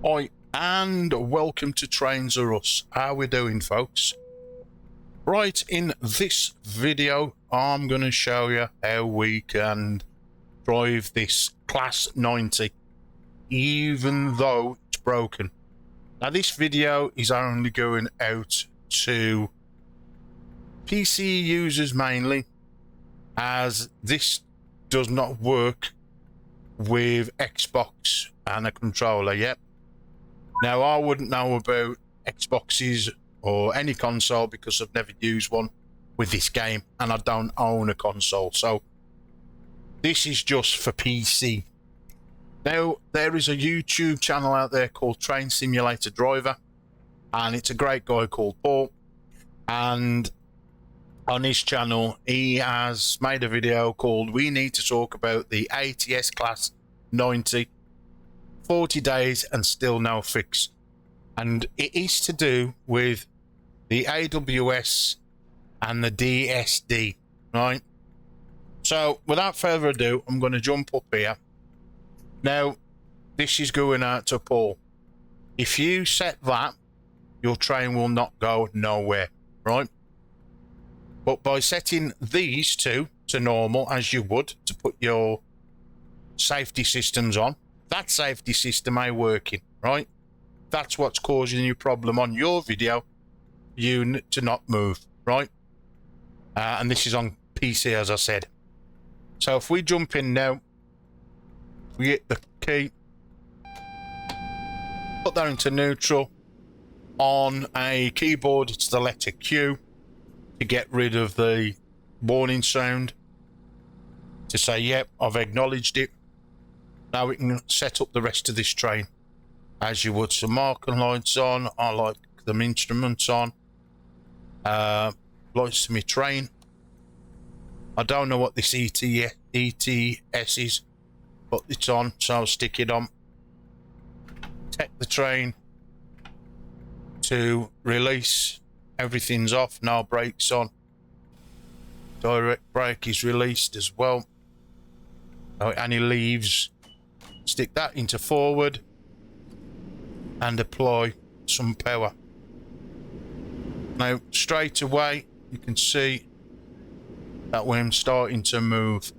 Hi, and welcome to Trains Are Us. How we doing, folks? Right, in this video, I'm going to show you how we can drive this Class 90, even though it's broken. Now, this video is only going out to PC users mainly, as this does not work with Xbox and a controller yet. Now, I wouldn't know about Xboxes or any console because I've never used one with this game, and I don't own a console, so this is just for PC. Now, there is a YouTube channel out there called trainsimulatordriver, and it's a great guy called Paul, and on his channel he has made a video called "We Need to Talk About the ATS Class 90 40 days and still no fix," and it is to do with the AWS and the DSD, right? So without further ado, I'm going to jump up here. Now, this is going out to Paul. If you set that, your train will not go nowhere, right? But by setting these two to normal, as you would to put your safety systems on, that safety system ain't working, right? That's what's causing you problem on your video, you to not move, right? And this is on PC, as I said. So if we jump in now, we hit the key, put that into neutral. On a keyboard, it's the letter Q to get rid of the warning sound, to say, yep, I've acknowledged it. Now we can set up the rest of this train as you would. So marker lights on, I like them instruments on, lights to me train. I don't know what this ETS is, but it's on, so I'll stick it on. Take the train to release, everything's off, no brakes on. Direct brake is released as well. Any leaves, stick that into forward and apply some power. Now straight away you can see that when I'm starting to move.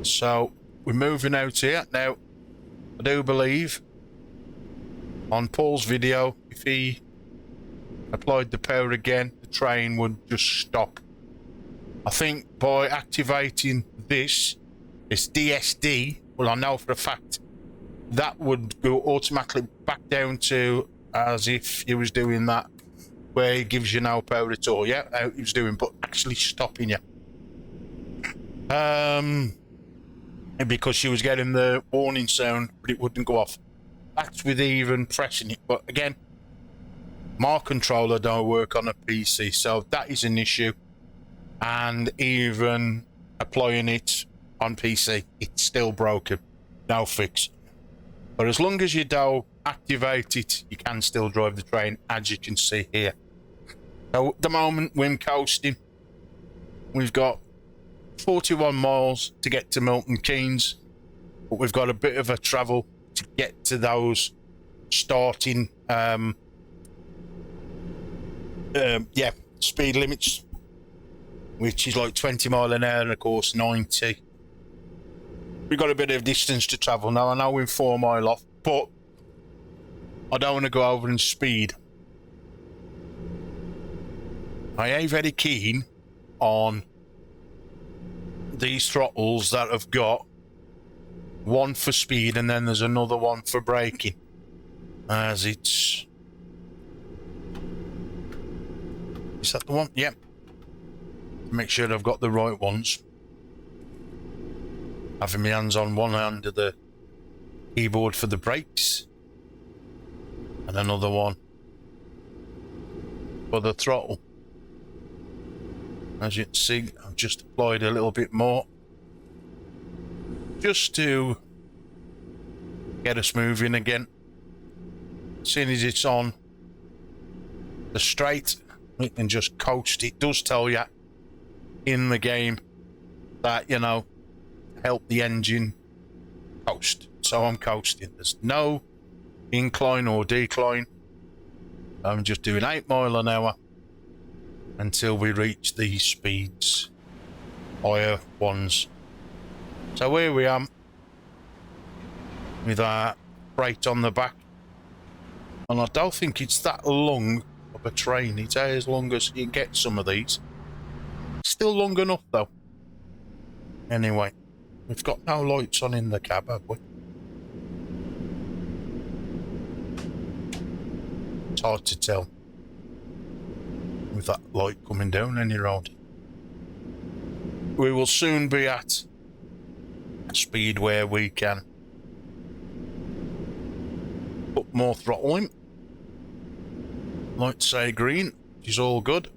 So we're moving out here. Now I do believe on Paul's video, if he applied the power again, the train would just stop. I think by activating this DSD, well, I know for a fact that would go automatically back down to as if he was doing that, where he gives you no power at all. Yeah, how he was doing, but actually stopping you. Because she was getting the warning sound, but it wouldn't go off. That's with even pressing it. But again, my controller don't work on a PC, so that is an issue. And even applying it on PC, it's still broken. No fix. But as long as you don't activate it, you can still drive the train, as you can see here. So at the moment, we're coasting. We've got 41 miles to get to Milton Keynes, but we've got a bit of a travel to get to those starting speed limits, which is like 20 mile an hour and of course 90. We've got a bit of distance to travel now. I know we're 4 mile off, but I don't want to go over in speed. I am very keen on these throttles that have got one for speed and then there's another one for braking, as it's, is that the one? Yep. Make sure I've got the right ones. Having my hands on one hand of the keyboard for the brakes and another one for the throttle. As you can see, I've just applied a little bit more just to get us moving again. As soon as it's on the straight, we can just coast. It does tell you in the game that, you know, help the engine coast. so I'm coasting. There's no incline or decline. I'm just doing 8 miles an hour until we reach these speeds, higher ones. So here we are with our freight on the back, and I don't think it's that long of a train. It's as long as you get some of these. Still long enough though. Anyway, we've got no lights on in the cab, have we? It's hard to tell with that light coming down any road. We will soon be at a speed where we can put more throttle in. Lights say green, which is all good.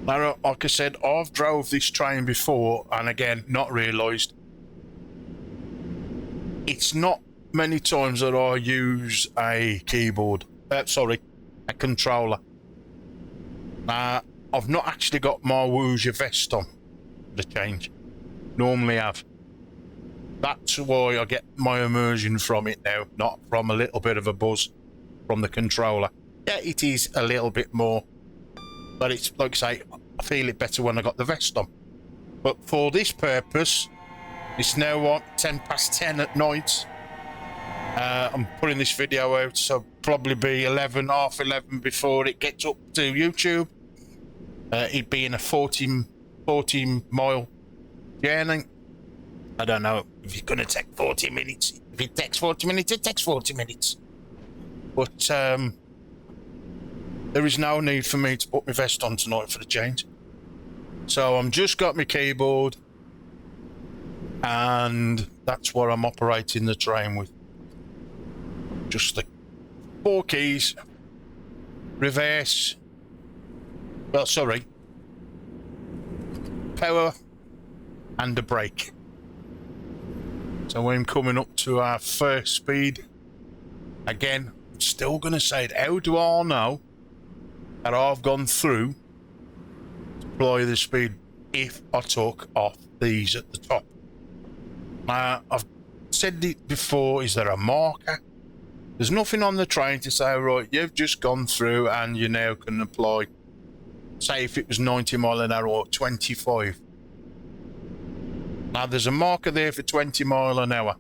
Now, like I said, I've drove this train before, and again, not realised. It's not many times that I use a keyboard. A controller. I've not actually got my Woozer vest on the change. Normally have. That's why I get my immersion from it now, not from a little bit of a buzz from the controller. Yeah, it is a little bit more, but it's like I say, I feel it better when I got the vest on. But for this purpose, it's now what, 10 past 10 at night. I'm putting this video out, so probably be 11, half 11 before it gets up to YouTube. It being a 14 mile journey. I don't know if it's going to take 40 minutes. If it takes 40 minutes, it takes 40 minutes. But there is no need for me to put my vest on tonight for the change. So I'm just got my keyboard, and that's what I'm operating the train with. Just the 4 keys, reverse, power, and a brake. So when I'm coming up to our first speed, again, I'm still going to say it. How do I know that I've gone through to apply the speed if I took off these at the top? I've said it before, is there a marker? There's nothing on the train to say, right, you've just gone through and you now can apply, say if it was 90 mile an hour or 25. Now there's a marker there for 20 mile an hour.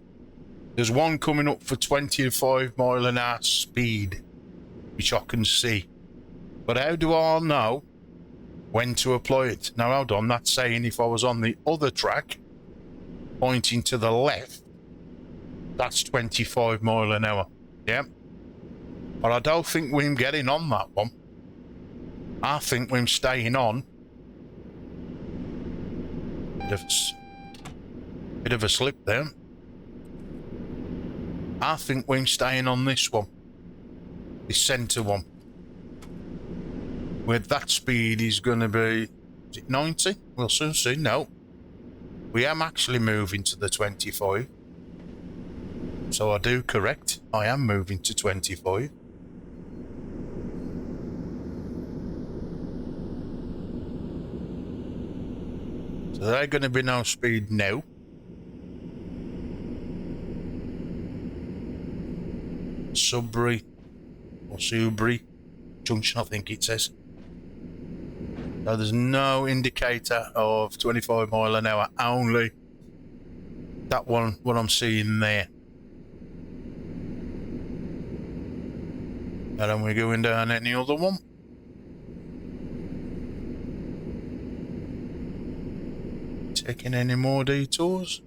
There's one coming up for 25 mile an hour speed, which I can see. But how do I know when to apply it? Now hold on, that's saying if I was on the other track, pointing to the left, that's 25 mile an hour. Yeah. But I don't think we're getting on that one. I think we're staying on. Bit of a slip there. I think we're staying on this one. This centre one. Where that speed is going to be... Is it 90? We'll soon see. No. We am actually moving to the 25. So I do correct. I am moving to 25. So there's going to be no speed now. Sudbury or Sudbury Junction, I think it says. So there's no indicator of 25 mile an hour, only that one, what I'm seeing there. And then we're going down any other one. Taking any more detours?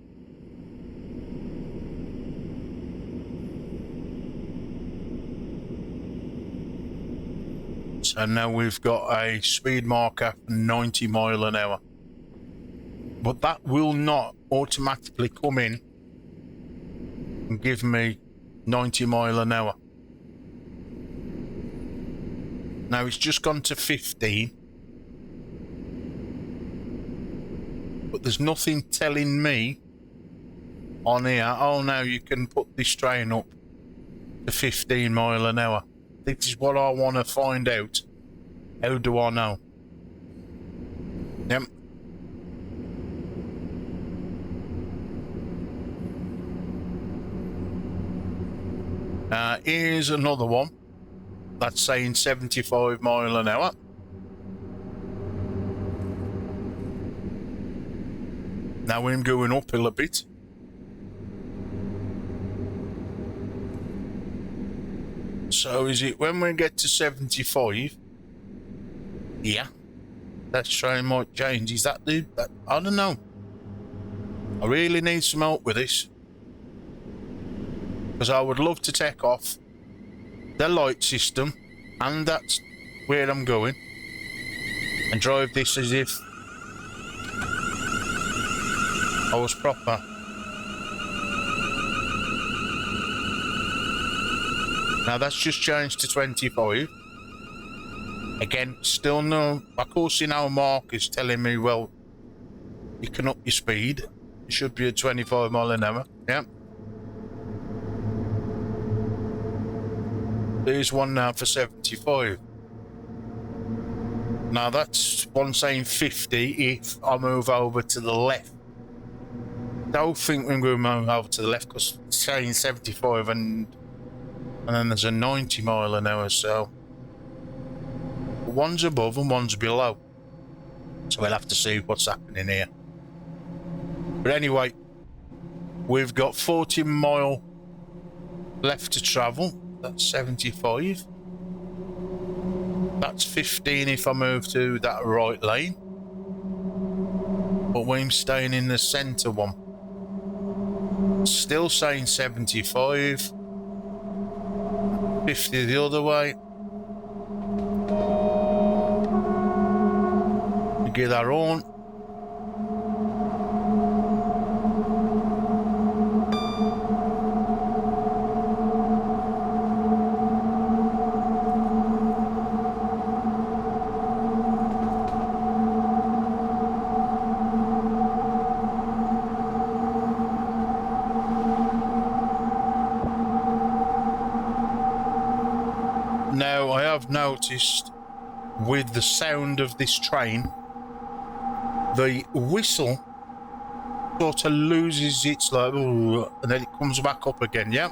So now we've got a speed marker for 90 mile an hour. But that will not automatically come in and give me 90 mile an hour. Now it's just gone to 15. But there's nothing telling me on here, oh no, you can put this train up to 15 mile an hour. This is what I want to find out. How do I know? Yep. Here's another one that's saying 75 mile an hour. Now we're going uphill a bit. So is it when we get to 75? Yeah. That train might change. Is that the... I don't know. I really need some help with this. Because I would love to take off the light system, and that's where I'm going, and drive this as if I was proper. Now that's just changed to 25. Again, still no... Of course, you know, Mark is telling me, well, you can up your speed. It should be at 25 mile an hour. Yeah. There's one now for 75. Now that's one saying 50 if I move over to the left. Don't think we're going to move over to the left because it's saying 75 and then there's a 90 mile an hour, so one's above and one's below. So we'll have to see what's happening here. But anyway, we've got 40 mile left to travel. That's 75. That's 15 if I move to that right lane. But we're staying in the centre one. Still saying 75. 50 the other way. We get that on. Now, I have noticed with the sound of this train, the whistle sort of loses its like, and then it comes back up again, yeah?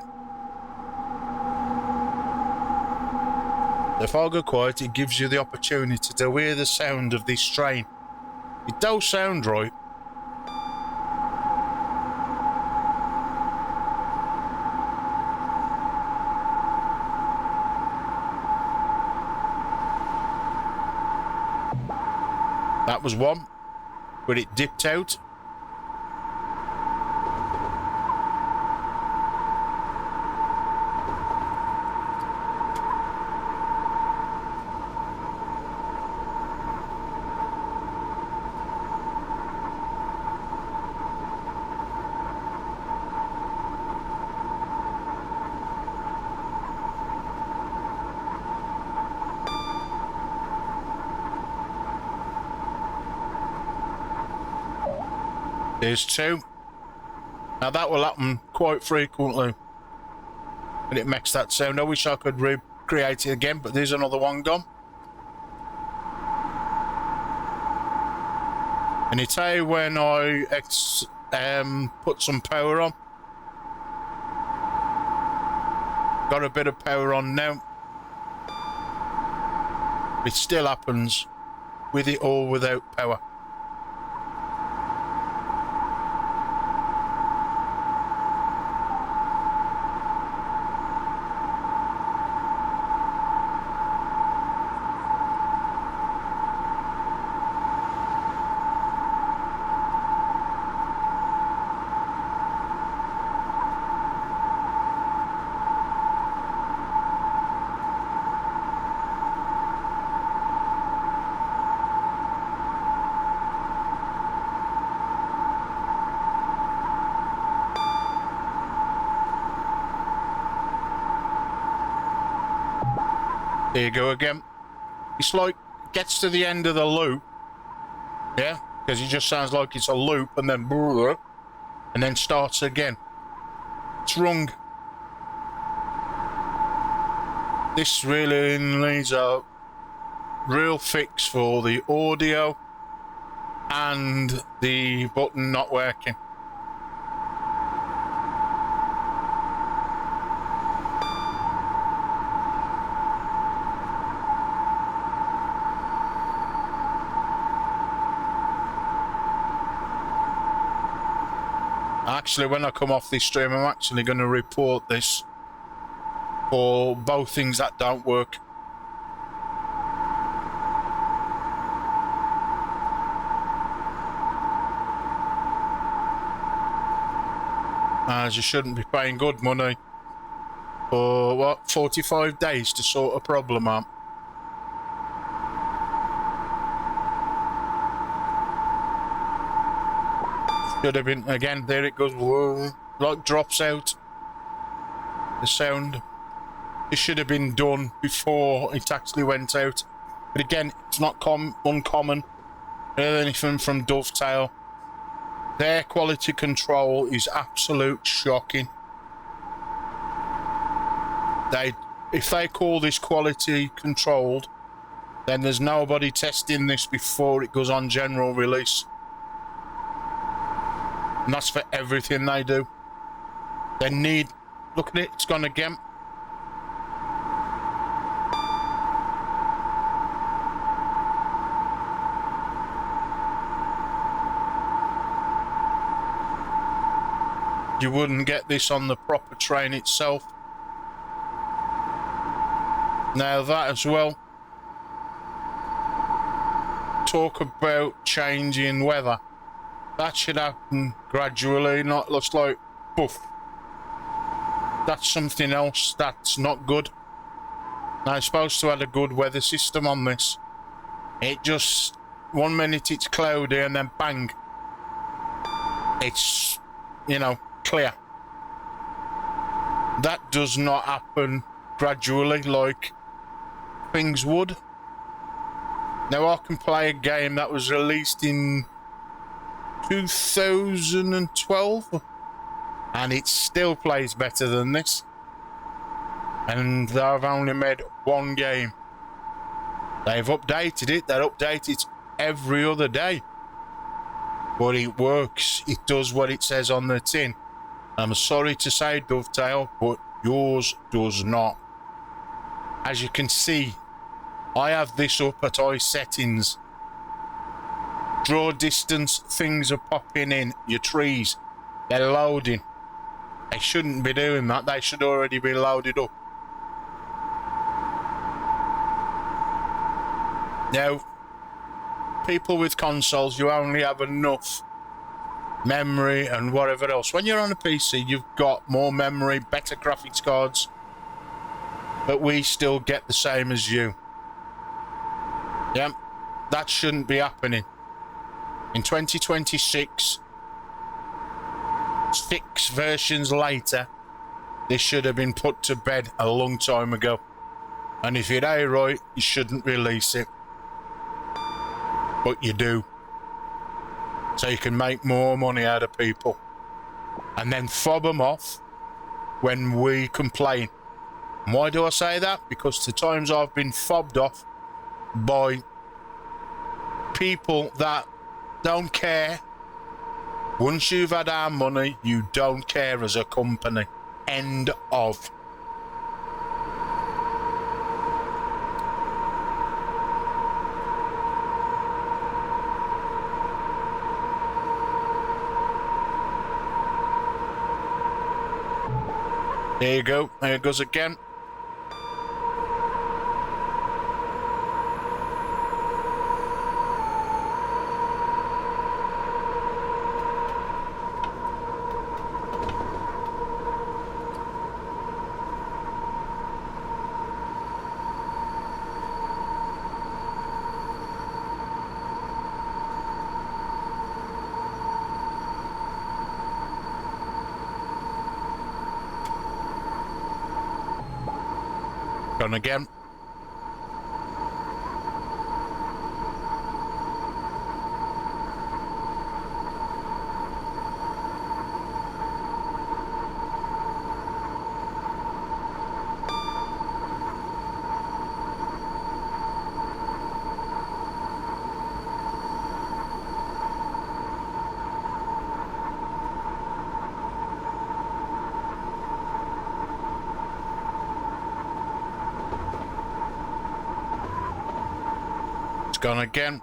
If I go quiet, it gives you the opportunity to hear the sound of this train. It does sound right. That was one, but it dipped out. There's two. Now that will happen quite frequently when it makes that sound. I wish I could recreate it again, but there's another one gone. And it's here when I put some power on. Got a bit of power on now. It still happens with it or without power. There you go again. It's like, gets to the end of the loop. Yeah? Because it just sounds like it's a loop and then starts again. It's wrong. This really needs a real fix for the audio and the button not working. Actually, when I come off this stream, I'm actually going to report this for both things that don't work. As you shouldn't be paying good money for, what, 45 days to sort a problem out. Should have been, again, there it goes, whoa, like drops out. The sound. It should have been done before it actually went out. But again, it's not uncommon. Anything from Dovetail. Their quality control is absolute shocking. If they call this quality controlled, then there's nobody testing this before it goes on general release. And that's for everything they do. They need... Look at it, it's gone again. You wouldn't get this on the proper train itself. Now that as well. Talk about changing weather. That should happen gradually, not just like poof. That's something else that's not good. Now, it's supposed to have a good weather system on this. It just, 1 minute it's cloudy and then bang. It's, you know, clear. That does not happen gradually like things would. Now, I can play a game that was released in 2012 and it still plays better than this, and they've only made one game. They've updated it, they update it every other day, but it works. It does what it says on the tin. I'm sorry to say, Dovetail, but yours does not. As you can see, I have this up at eye settings. Draw distance, things are popping in. Your trees, they're loading. They shouldn't be doing that. They should already be loaded up. Now, people with consoles, you only have enough memory and whatever else. When you're on a PC, you've got more memory, better graphics cards, but we still get the same as you. Yeah, that shouldn't be happening. In 2026, 6 versions later, this should have been put to bed a long time ago. And if it ain't right, you shouldn't release it. But you do. So you can make more money out of people. And then fob them off when we complain. And why do I say that? Because the times I've been fobbed off by people that don't care. Once you've had our money, you don't care as a company. End of. There you go. There it goes again. Gone again. Gone again.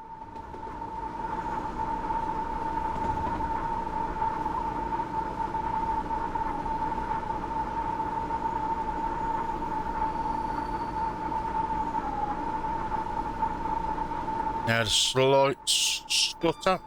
Now a slight stutter.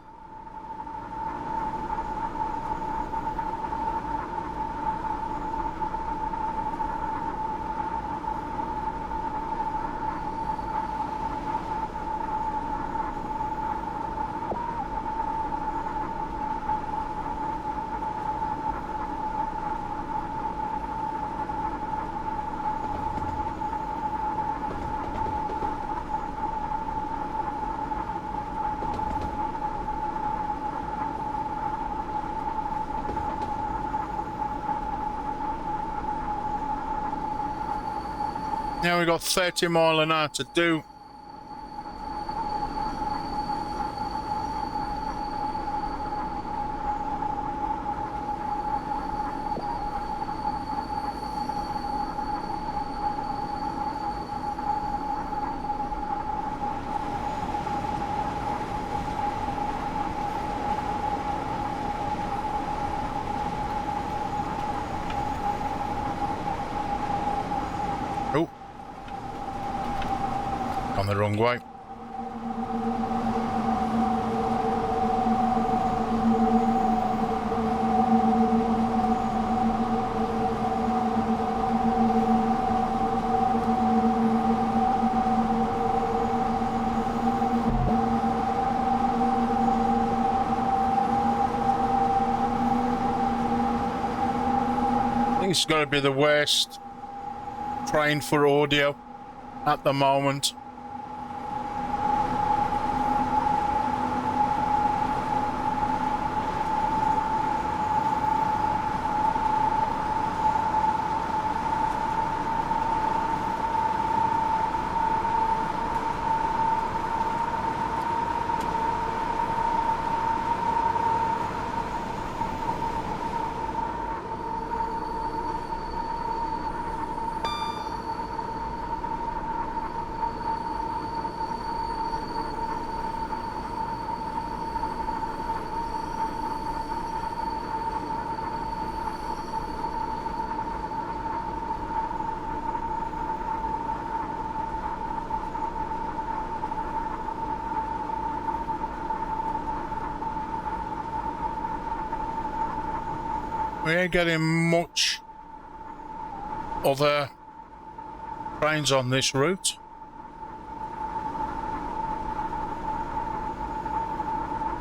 Now we got 30 mile an hour to do. Oh, gone the wrong way. I think it's got to be the worst train for audio at the moment. We ain't getting much other trains on this route.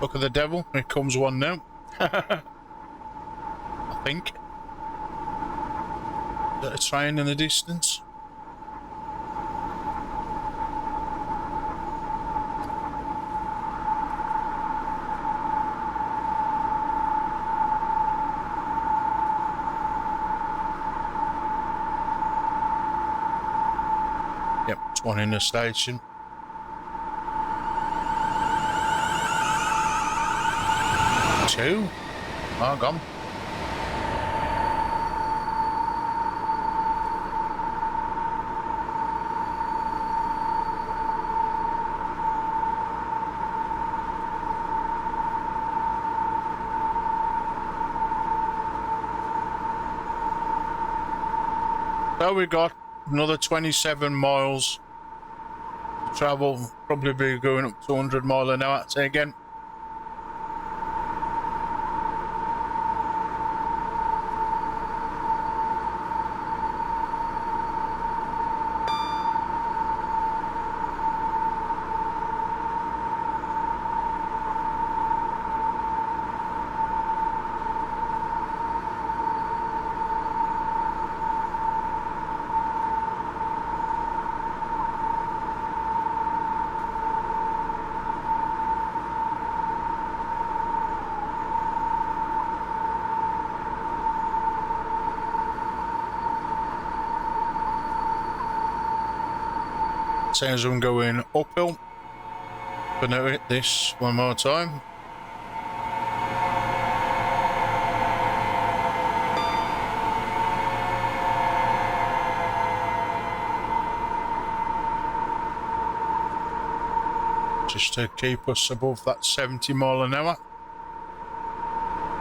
Look at the devil, here comes one now. I think. Is that a train in the distance? Yep, it's one in the station. Two? Oh, gone. So we got another 27 miles to travel, probably be going up to 100 mile an hour again. Same as I'm going uphill. Gonna hit this one more time. Just to keep us above that 70 mile an hour.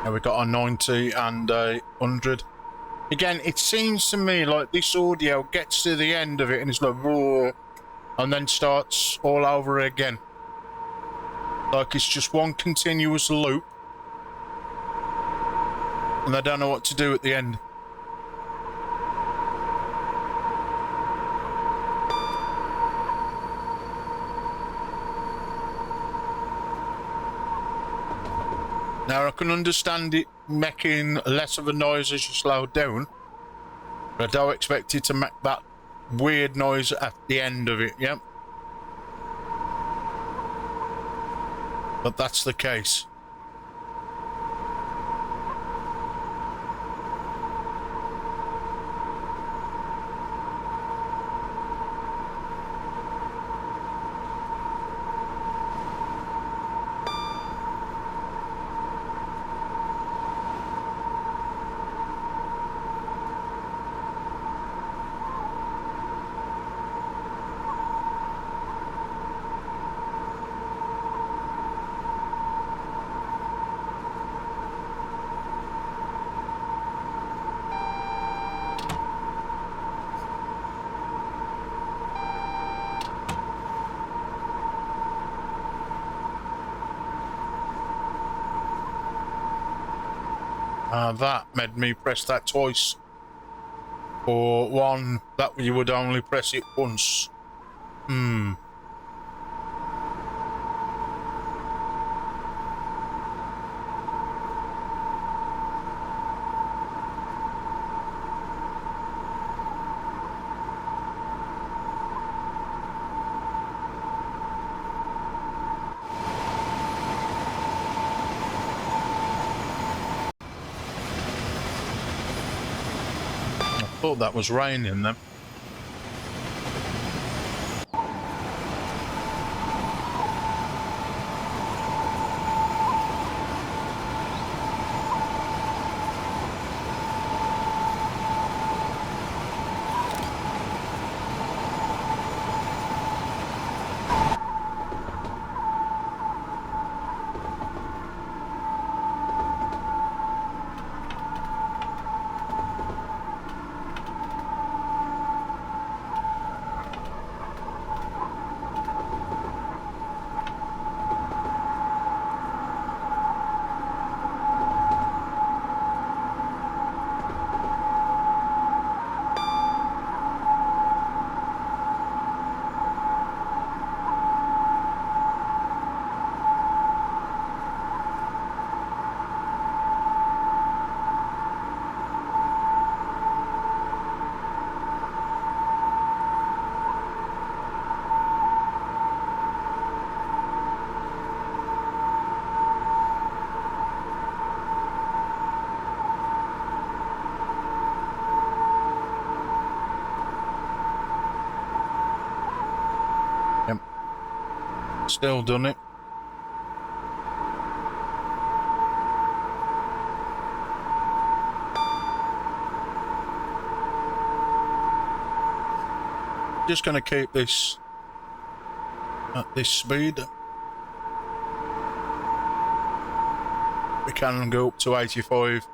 Now we got a 90 and a 100. Again, it seems to me like this audio gets to the end of it and it's like, and then starts all over again. Like it's just one continuous loop. And I don't know what to do at the end. Now I can understand it making less of a noise as you slow down, but I don't expect it to make that weird noise at the end of it, yep. But that's the case. That made me press that twice. For one, that you would only press it once. I thought that was raining then. Yep. Still done it. Just going to keep this at this speed. We can go up to 85.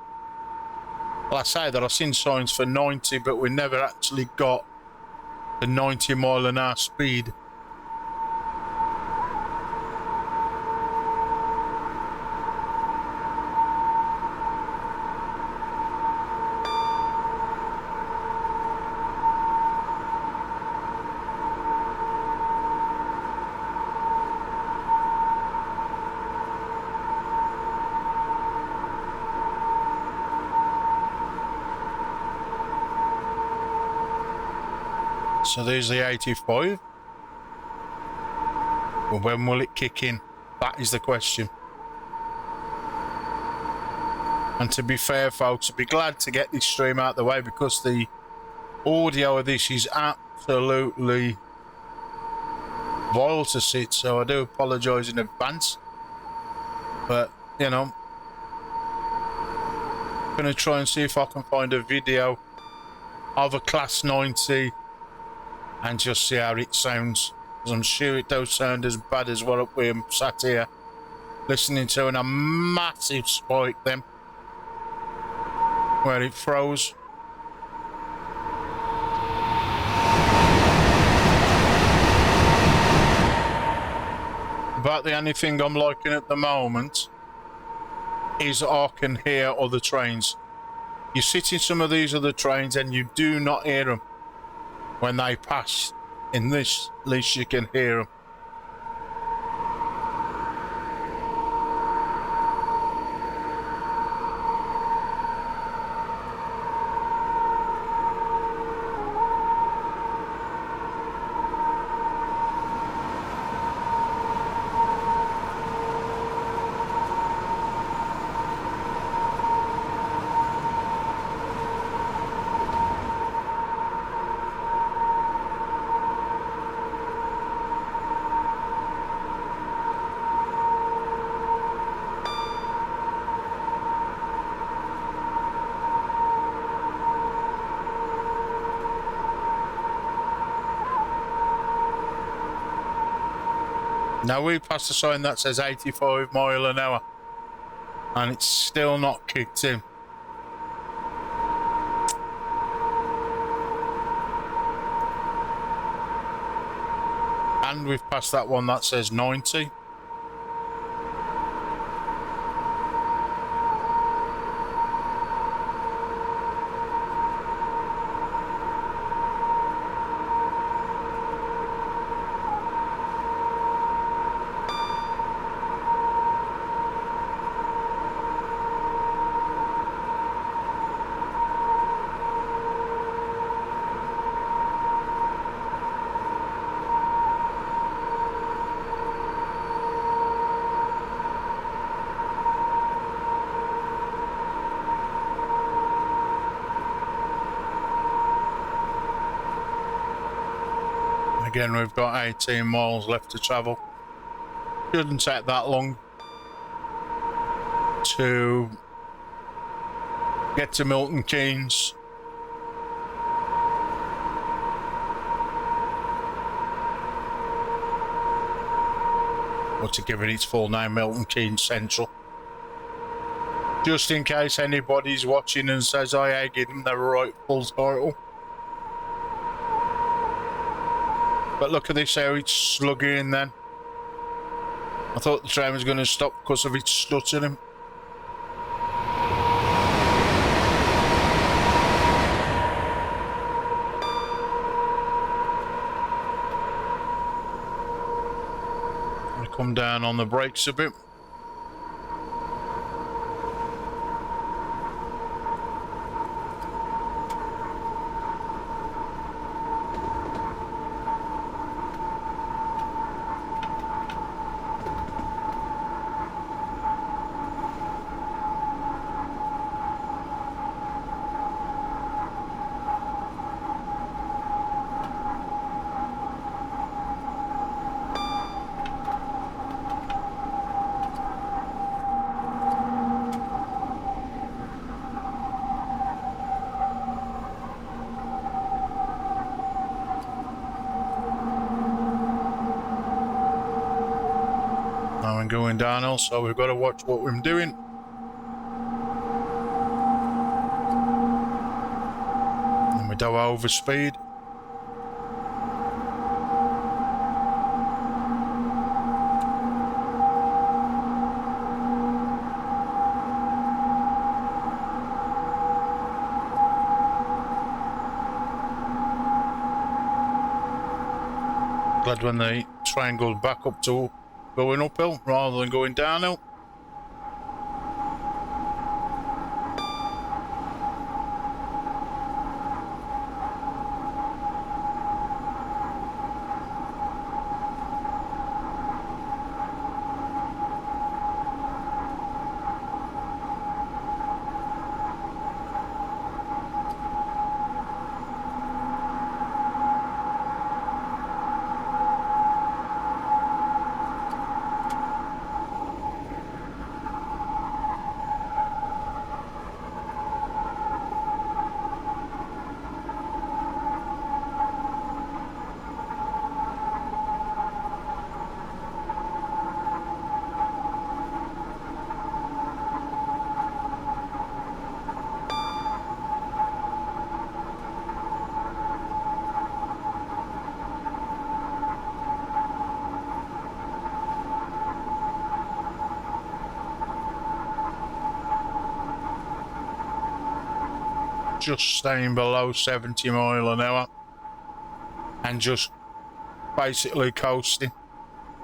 Well, I say that I've seen signs for 90, but we never actually got the 90 mile an hour speed. So there's the 85. Well, when will it kick in? That is the question. And to be fair, folks, I'd be glad to get this stream out of the way because the audio of this is absolutely vile to sit, so I do apologise in advance. But, you know, I'm going to try and see if I can find a video of a Class 90 and just see how it sounds. Because I'm sure it don't sound as bad as what we're sat here listening to in a massive spike then, where it froze. About the only thing I'm liking at the moment is I can hear other trains. You sit in some of these other trains and you do not hear them when they pass. In this, at least you can hear them. Now we passed a sign that says 85 mile an hour and it's still not kicked in. And we've passed that one that says 90. Again, we've got 18 miles left to travel. Shouldn't take that long to get to Milton Keynes. Or to give it its full name, Milton Keynes Central. Just in case anybody's watching and says I give them the right full title. But look at this, how it's slugging then. I thought the train was going to stop because of its stuttering. I come down on the brakes a bit. Now I'm going downhill, so we've got to watch what we're doing. And we don't overspeed. Glad when the train goes back up to going uphill rather than going downhill. just staying below 70 mile an hour and just basically coasting.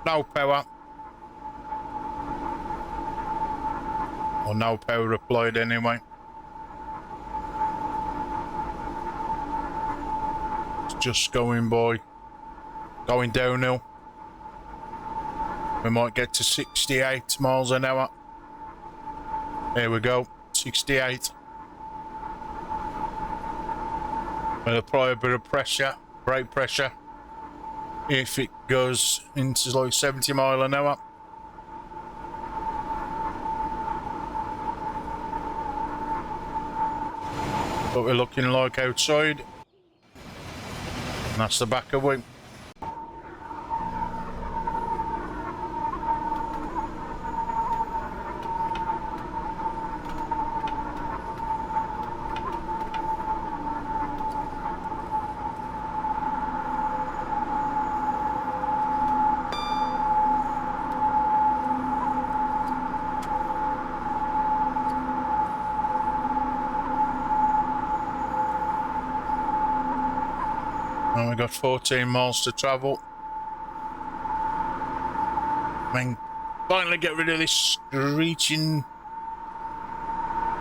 No power. Or no power applied anyway. It's just going by, going downhill. We might get to 68 miles an hour. There we go, 68. We'll apply a bit of pressure, brake pressure, if it goes into like 70 mile an hour. What we're looking like outside. And that's the back of it. And we've got 14 miles to travel. I mean, finally get rid of this screeching,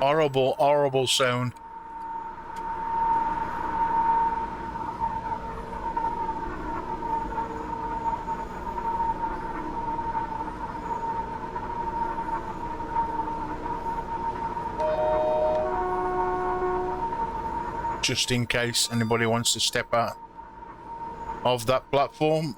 horrible sound. Just in case anybody wants to step out of that platform.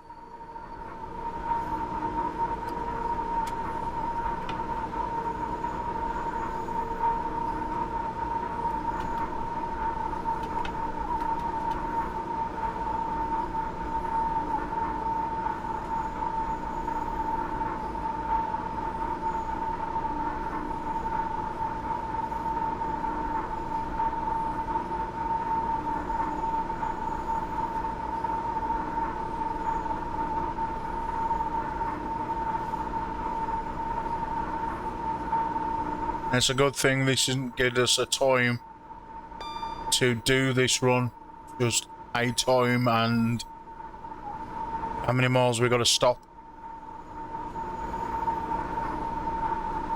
It's a good thing this didn't give us a time to do this run, just a time and how many miles we got to stop.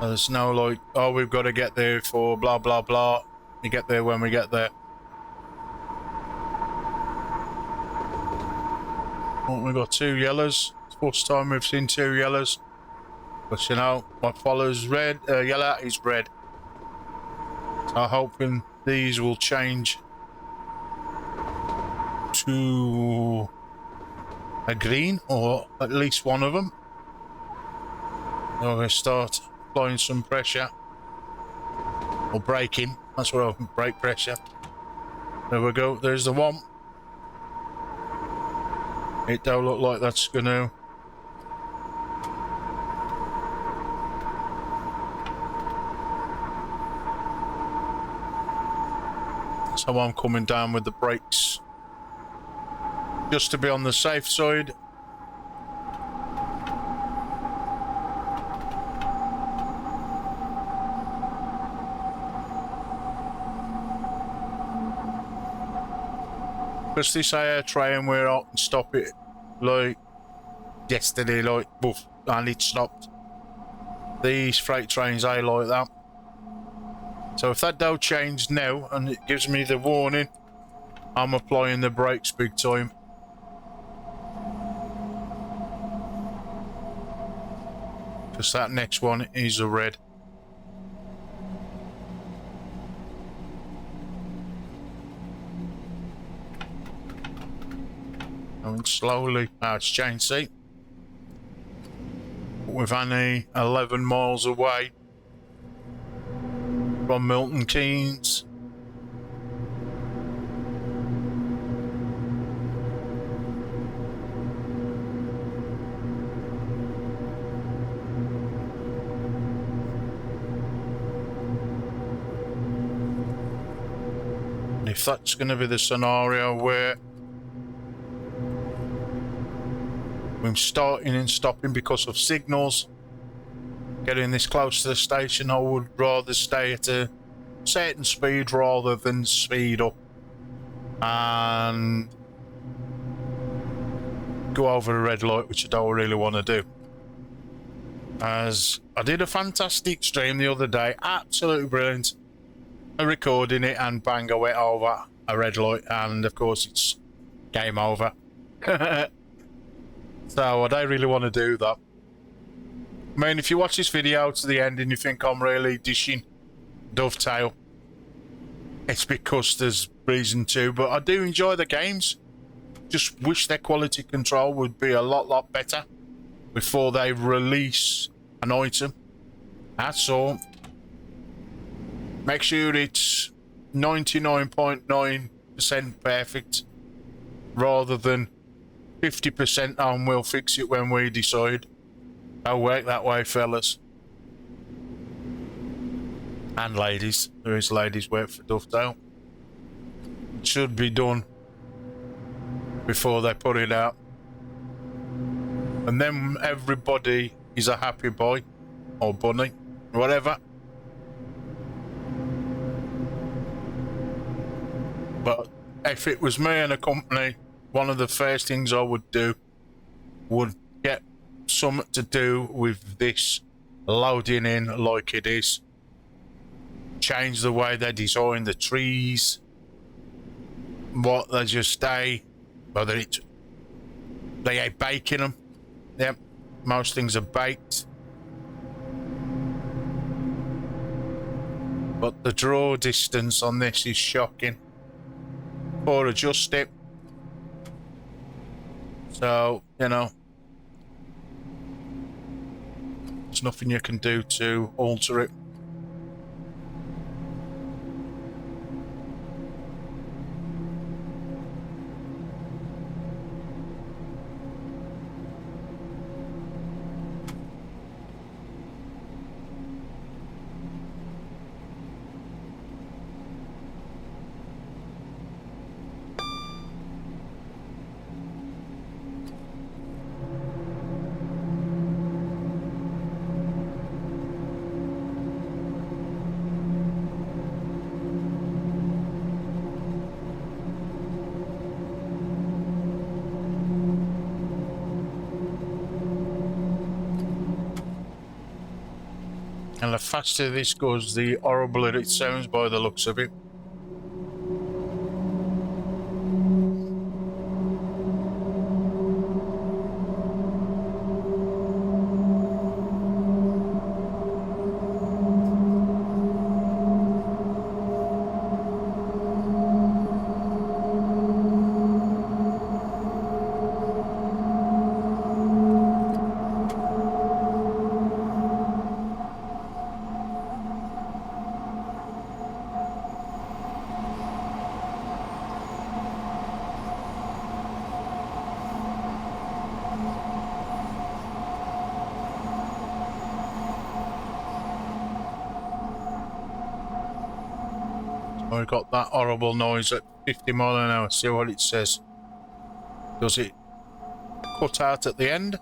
There's no like, oh, we've got to get there for blah blah blah. We get there when we get there. Oh, we got 2 yellows. It's the first time we've seen 2 yellows. But you know, what follows red, yellow is red. So I'm hoping these will change to a green, or at least one of them. So I'm going to start applying some pressure, or braking. That's what I brake pressure. There we go. There's the one. It don't look like that's going to. So I'm coming down with the brakes just to be on the safe side. Because this air train where I can stop it like yesterday, like boof, and it stopped. These freight trains ain't like that. So if that don't change now and it gives me the warning, I'm applying the brakes big time. Because that next one is a red. Going slowly. Now it's changed seat. We're only 11 miles away from Milton Keynes. If that's going to be the scenario where we're starting and stopping because of signals, getting this close to the station, I would rather stay at a certain speed rather than speed up and go over a red light, which I don't really want to do. As I did a fantastic stream the other day, absolutely brilliant, recording it, and bang, I went over a red light, and of course it's game over. So I don't really want to do that. I mean, if you watch this video to the end and you think I'm really dishing Dovetail, it's because there's reason to, but I do enjoy the games. Just wish their quality control would be a lot better before they release an item. That's all. Make sure it's 99.9% perfect rather than 50% and we'll fix it when we decide. I'll work that way, fellas. And ladies. There is ladies work for Dovetail. It should be done before they put it out. And then everybody is a happy boy or bunny, whatever. But if it was me and a company, one of the first things I would do would get something to do with this loading in like it is. Change the way they design the trees, what they just stay, whether it's they are baking them. Yep, most things are baked. But the draw distance on this is shocking. Or adjust it. So, you know, there's nothing you can do to alter it. And the faster this goes, the horribler it sounds by the looks of it. I got that horrible noise at 50 mile an hour. See what it says. Does it cut out at the end?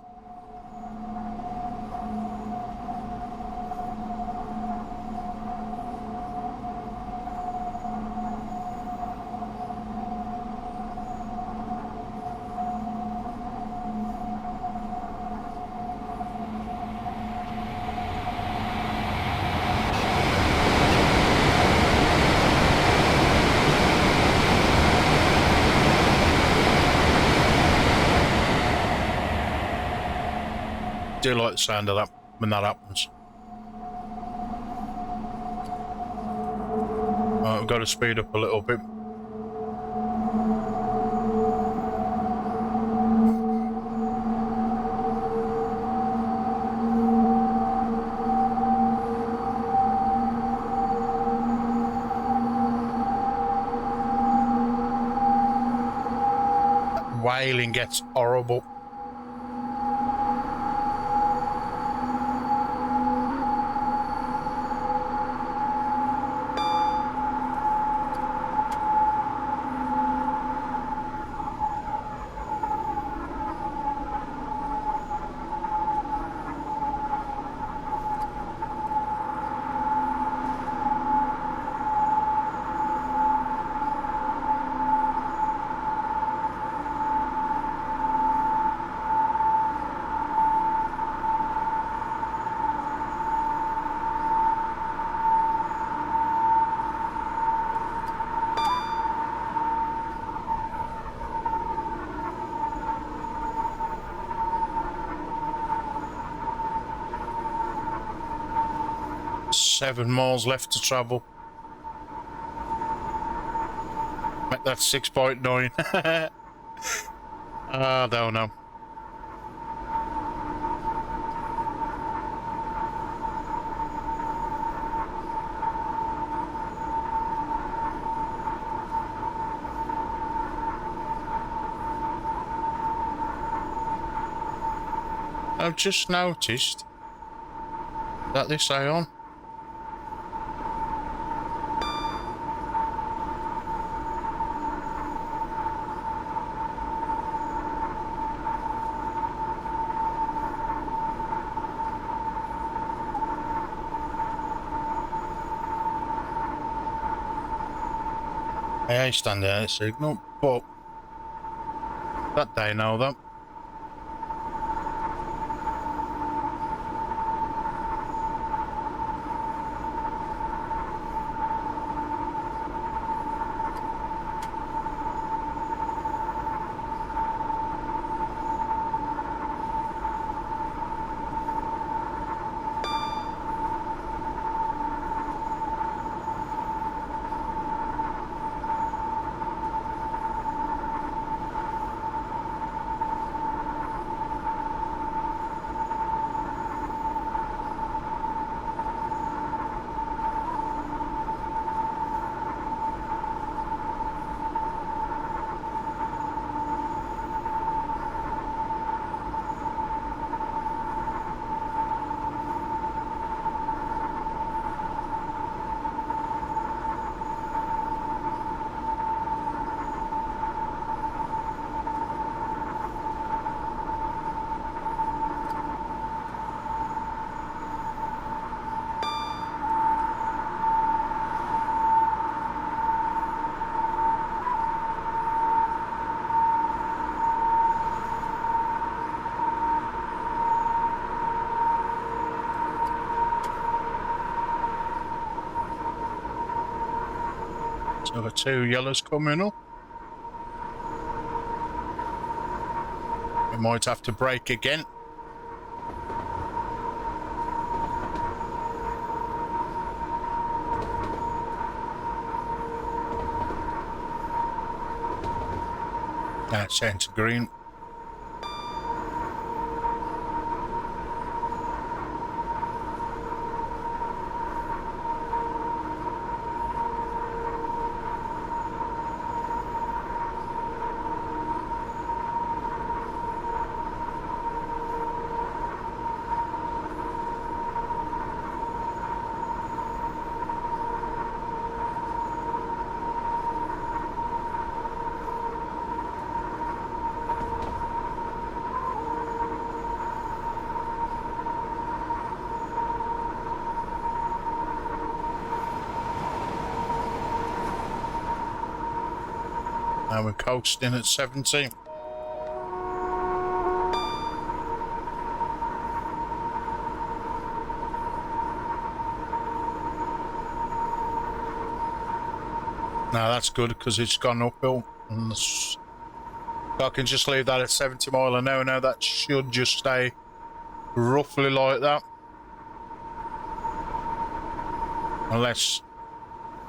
Do like the sound of that when that happens. I've got to speed up a little bit. That wailing gets horrible. 7 miles left to travel. Make that 6.9. I don't know. I've just noticed that this say on. I ain't standing at a signal, but that they know that. So the 2 yellows coming up. We might have to brake again. That's into green. Now we're coasting at 70. Now that's good because it's gone uphill. And so I can just leave that at 70 mile an hour now. That should just stay roughly like that. Unless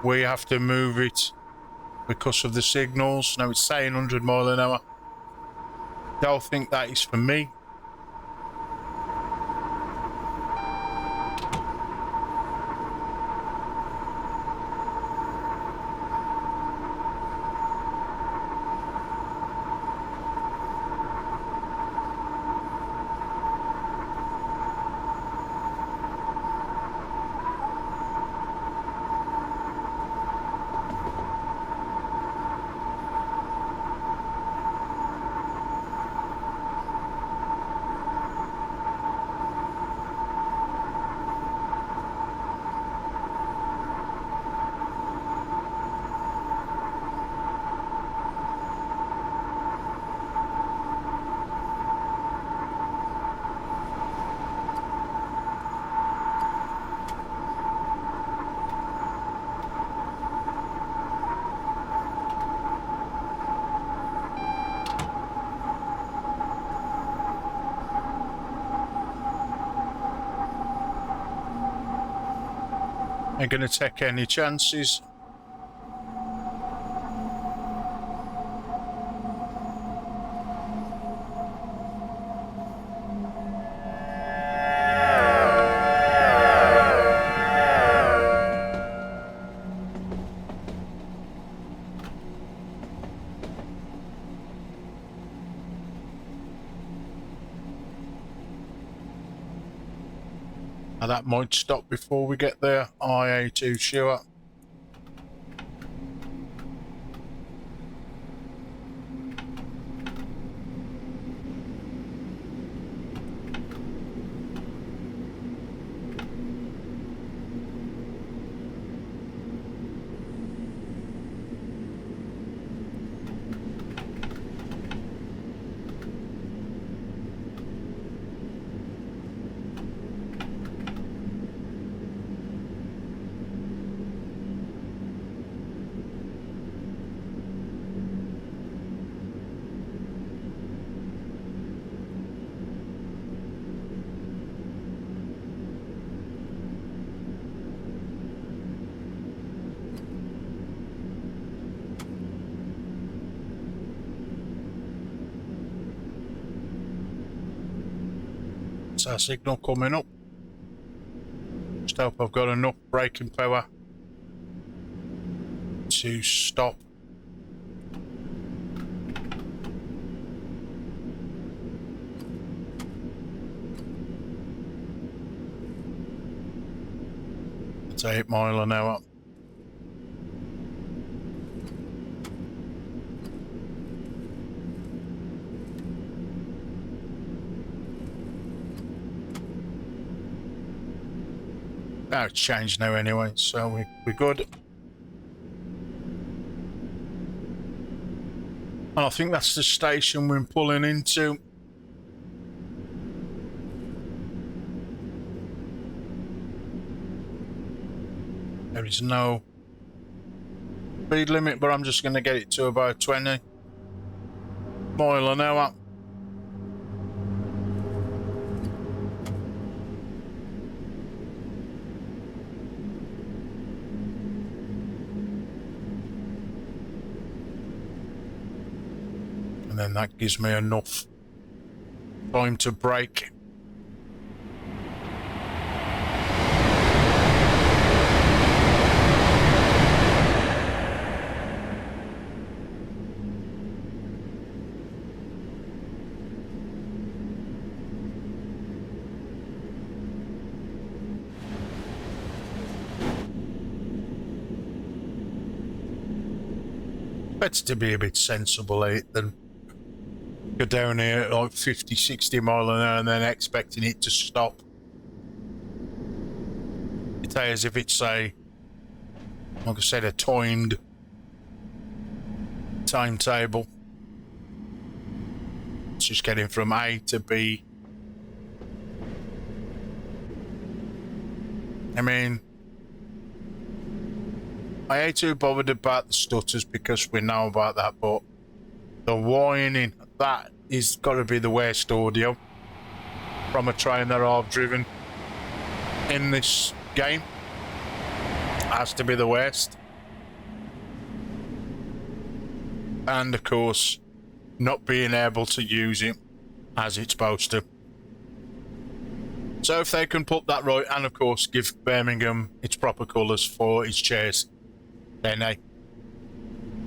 we have to move it because of the signals. Now it's saying 100 mile an hour. Don't think that is for me. Ain't gonna take any chances. Now that might stop before we get there. I ain't too sure. That's our signal coming up. Just hope I've got enough braking power to stop. It's 8 miles an hour. Oh, it's changed now anyway, so we're good. And I think that's the station we're pulling into. There is no speed limit, but I'm just going to get it to about 20 miles an hour. And then that gives me enough time to brake. Better to be a bit sensible than go down here at like 50, 60 miles an hour and then expecting it to stop. It's as if it's like I said, a timed timetable. It's just getting from A to B. I mean, I ain't too bothered about the stutters because we know about that, but the whining, that is got to be the worst audio from a train that I've driven in this game. Has to be the worst. And of course, not being able to use it as it's supposed to. So if they can put that right, and of course give Birmingham its proper colours for its chairs, then hey,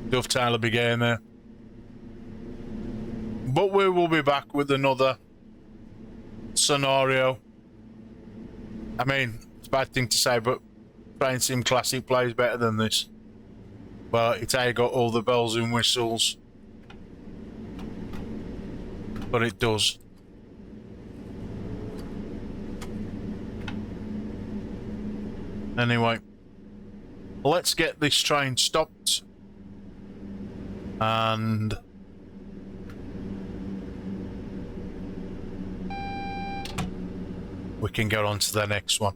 dovetail will be getting there. But we will be back with another scenario. I mean, it's a bad thing to say, but Train Sim Classic plays better than this. But it's got all the bells and whistles. But it does. Anyway, let's get this train stopped. And we can get on to the next one.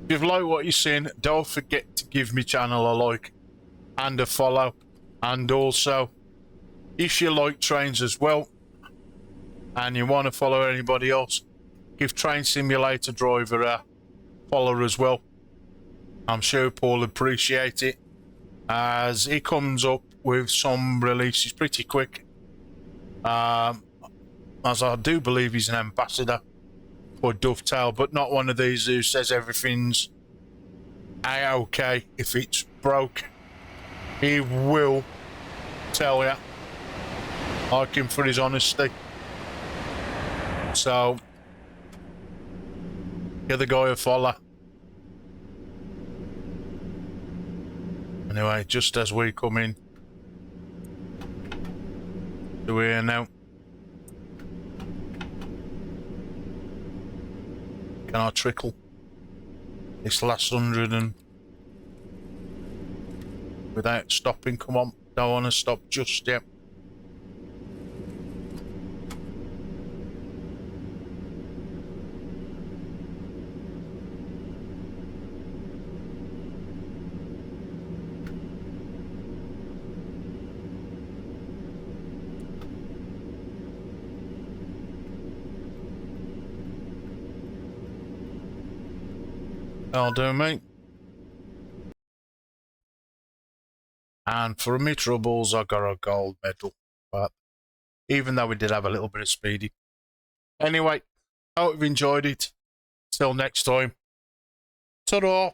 If you've liked what you've seen, don't forget to give me channel a like and a follow. And also, if you like trains as well and you want to follow anybody else, give Train Simulator Driver a follow as well. I'm sure Paul appreciate it, as he comes up with some releases pretty quick. As I do believe he's an ambassador for Dovetail, but not one of these who says everything's A-OK. If it's broke, he will tell you. Like him for his honesty. So, give the guy a follow. Anyway, just as we come in to here now. Can I trickle this last 100 and without stopping? Come on, don't want to stop just yet. That'll do, mate. And for my troubles, I got a gold medal. But even though we did have a little bit of speedy. Anyway, hope you've enjoyed it. Till next time. Ta-da!